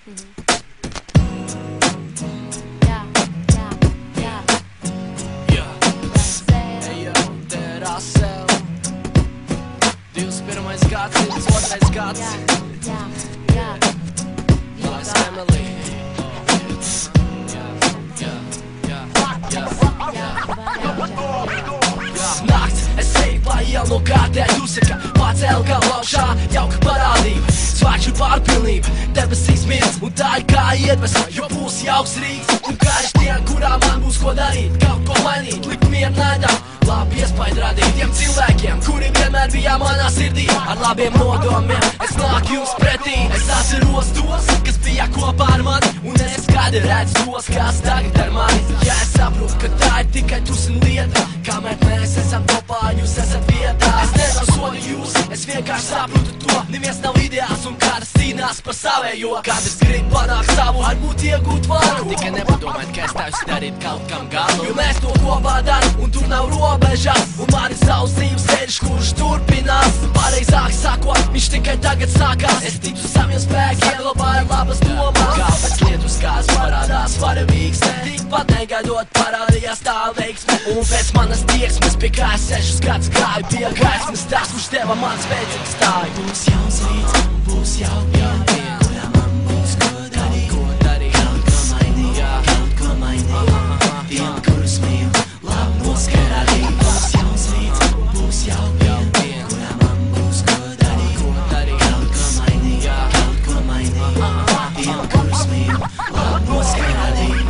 Otrais gads Lās Emily Nakts, es eju pa ielu no kārtēju uzsaka Pacēl galvu augšā, jauka parādība Zvaigžņu pārpilnība, debesīs miers Un tā ir kā iedvesma, jo būs jauks rīts Un karš diena, kurā man būs ko darīt Kaut ko mainīt, likt mieru naidā Labi iespaidu radīt tiem cilvēkiem Kuri vienmēr bija manā sirdī Ar labiem nodomiem es nāku jums pretī Es atceros tos, kas bija kopā ar mani Un es skaidri redzu tos, kas tagad ar mani Ja es saprotu, ka tā ir tikai tusen lieta Kamēr mēs esam kopā, jūs esat vietā Es nedosodu jūs, es vienkārši saprotu to Neviens nav ideāls un kāds cīnās par savējo Katrs grib panākt savu, varbūt iegūt varu Tikai nepadomāt, ka es tavs darīt kaut kam galu Jo mēs to kopā daram un tur nav robežas Un man ir savs dzīves ceļš, kurš turpinās Pareizāk sakot, viņš tikai tagad sākās Es ticu saviem spēkiem, glabāju labas domas Kāpēc lietus kāds parādās varavīgs Tikpat negaidot parādījās tā veiksme Un pēc manas tieksmes pie kā es 6 gadus gāju Pie gaismas tas, kurš deva man spēcīgu stāju Būs jauns rīts, būs jauka diena Kurā man būs ko darīt Kaut ko mainīt, kaut ko mainīt Tiem, kurus mīl, labi noskarādīt Būs jauns rīts, būs jauka diena Kurā man būs ko darīt Kaut ko mainīt, kaut ko mainīt Tiem, kurus mīl, labi noskarādīt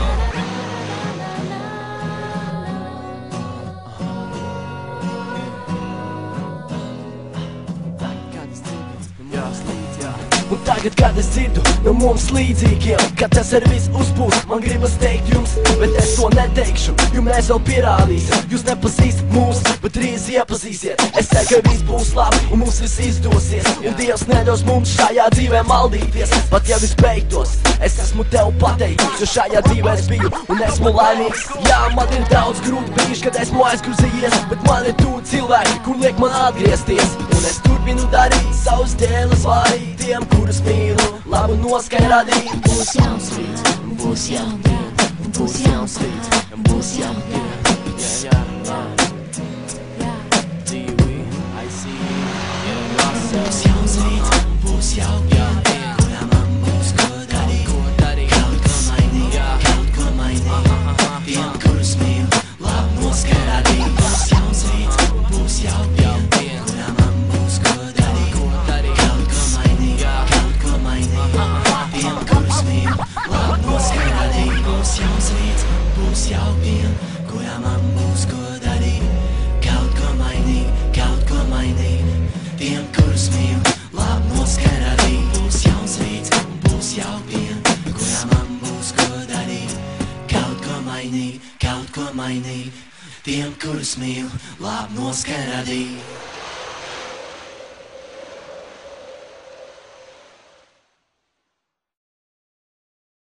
Un tagad, kad es dzirdu no mums līdzīgiem Kad tas ar visu uzbūs, man gribas teikt jums Bet es to neteikšu, jo mēs vēl pierādīsim Jūs nepazīstat mūs, bet drīz iepazīsiet Es ceru, ka viss būs labi un mums viss izdosies Un Dievs nedos mums šajā dzīvē maldīties Pat ja viss beigtos, es esmu tev pateicīgs Jo šajā dzīvē es biju un esmu laimīgs Jā, man ir daudz grūti brīži, kad esmu aizgrūzījies Bet man ir tuvi cilvēki, kur liek man atgriezties Un es turpinu darīt savus dēles vārīt Tiem, kurus mīlu, labu noskaņu radīt Būs jauns rīts, būs jauna diena Būs jauns rīts, būs jauna diena Būs jauns rīts, būs jauna diena Kurā man būs ko darīt Kaut ko mainīt, kaut ko mainīt Tiem, kurus mīlu, labu noskaņu radīt Būs jauns rīts, būs jauna diena Kurā man būs ko darīt Kaut ko mainīt, kaut ko mainīt Tiem, kurus mīlu, labi noskaņu radīt Būs jauns rīts, būs jauka diena Kurā man būs ko darīt Kaut ko mainīt, kaut ko mainīt Tiem, kurus mīlu, labi noskaņu radīt Būs jauns rīts, būs jauka diena Kurā man būs ko darīt Kaut ko mainīt, kaut ko mainīt Tiem, kurus mīlu, labi noskaņu radīt